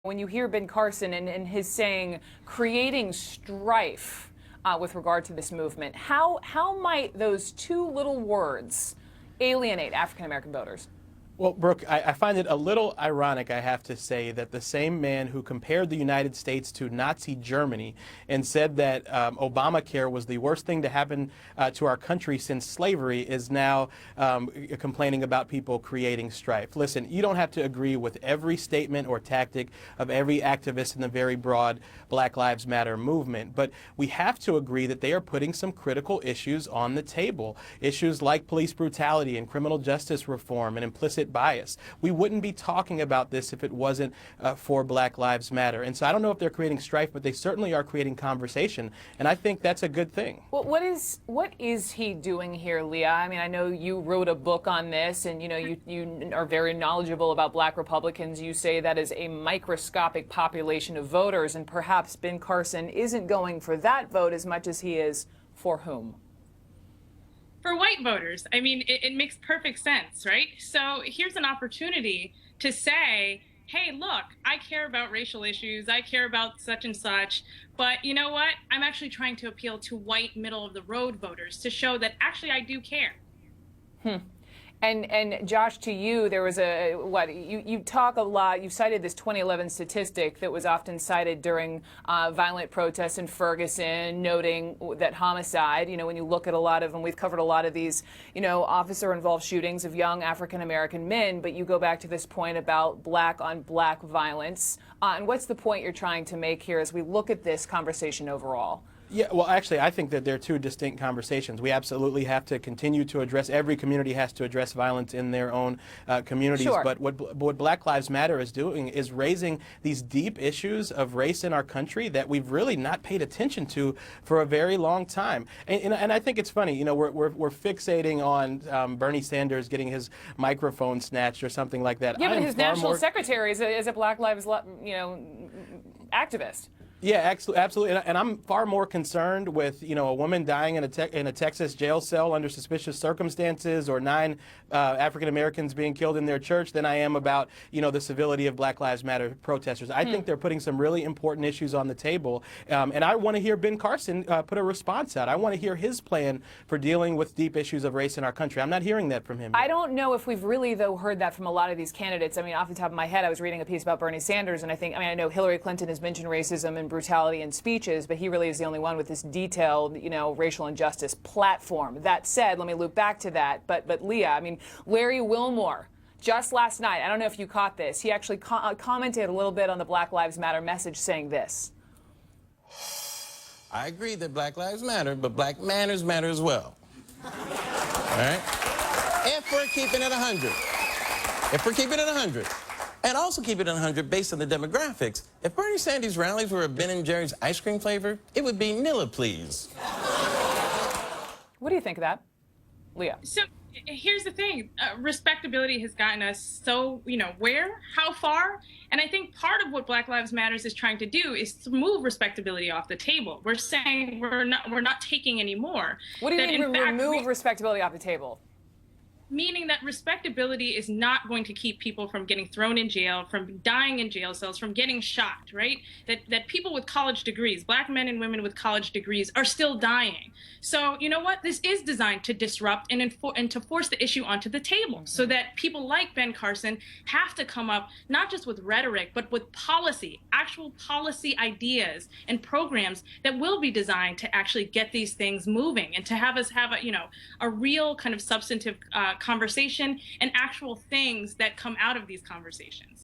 When you hear Ben Carson and his saying creating strife with regard to this movement, how might those two little words alienate African American voters? Well, Brooke, I find it a little ironic, I have to say, that the same man who compared the United States to Nazi Germany and said that Obamacare was the worst thing to happen to our country since slavery is now complaining about people creating strife. Listen, you don't have to agree with every statement or tactic of every activist in the very broad Black Lives Matter movement, but we have to agree that they are putting some critical issues on the table. Issues like police brutality and criminal justice reform and implicit bias. We wouldn't be talking about this if it wasn't for Black Lives Matter. And so I don't know if they're creating strife, but they certainly are creating conversation. And I think that's a good thing. Well, what is he doing here, Leah? I mean, I know you wrote a book on this, and you are very knowledgeable about Black Republicans. You say that is a microscopic population of voters, and perhaps Ben Carson isn't going for that vote as much as he is for whom? For white voters. I mean, it makes perfect sense, right? So here's an opportunity to say, hey, look, I care about racial issues, I care about such and such, but you know what? I'm actually trying to appeal to white middle of the road voters to show that actually I do care. And Josh, to you, there was you talk a lot, you cited this 2011 statistic that was often cited during violent protests in Ferguson, noting that homicide, when you look at a lot of, and we've covered a lot of these, officer-involved shootings of young African-American men, but you go back to this point about black-on-black violence. And what's the point you're trying to make here as we look at this conversation overall? Yeah, well, actually, I think that they're two distinct conversations. We absolutely have to continue to address, every community has to address violence in their own communities. Sure. But what Black Lives Matter is doing is raising these deep issues of race in our country that we've really not paid attention to for a very long time. And I think it's funny, we're fixating on Bernie Sanders getting his microphone snatched or something like that. Yeah, but his national secretary is a Black Lives, activist. Yeah, absolutely. And I'm far more concerned with, a woman dying in a Texas jail cell under suspicious circumstances, or 9 African Americans being killed in their church, than I am about, the civility of Black Lives Matter protesters. I think they're putting some really important issues on the table. And I want to hear Ben Carson put a response out. I want to hear his plan for dealing with deep issues of race in our country. I'm not hearing that from him yet. I don't know if we've really, though, heard that from a lot of these candidates. I mean, off the top of my head, I was reading a piece about Bernie Sanders, and I know Hillary Clinton has mentioned racism and brutality in speeches, but he really is the only one with this detailed, racial injustice platform. That said, let me loop back to that. But Leah, I mean, Larry Wilmore, just last night, I don't know if you caught this, he actually commented a little bit on the Black Lives Matter message, saying this. I agree that Black Lives matter, but Black manners matter as well. All right? If we're keeping it 100. If we're keeping it 100. And also keep it 100 based on the demographics. If Bernie Sanders' rallies were a Ben & Jerry's ice cream flavor, it would be Nilla, please. What do you think of that, Leah? So here's the thing. Respectability has gotten us so, where, how far? And I think part of what Black Lives Matters is trying to do is to move respectability off the table. We're saying we're not taking any more. What do you mean remove respectability off the table? Meaning that respectability is not going to keep people from getting thrown in jail, from dying in jail cells, from getting shot, right? That people with college degrees, Black men and women with college degrees, are still dying. So you know what? This is designed to disrupt and to force the issue onto the table, so that people like Ben Carson have to come up not just with rhetoric, but with policy, actual policy ideas and programs that will be designed to actually get these things moving, and to have us have a real kind of substantive conversation and actual things that come out of these conversations.